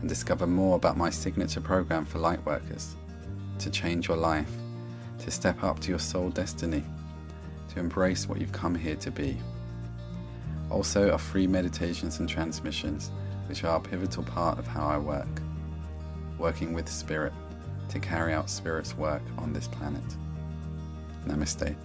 and discover more about my signature program for Lightworkers, to change your life, to step up to your soul destiny, to embrace what you've come here to be. Also are free meditations and transmissions, which are a pivotal part of how I work, working with Spirit to carry out Spirit's work on this planet. Namaste.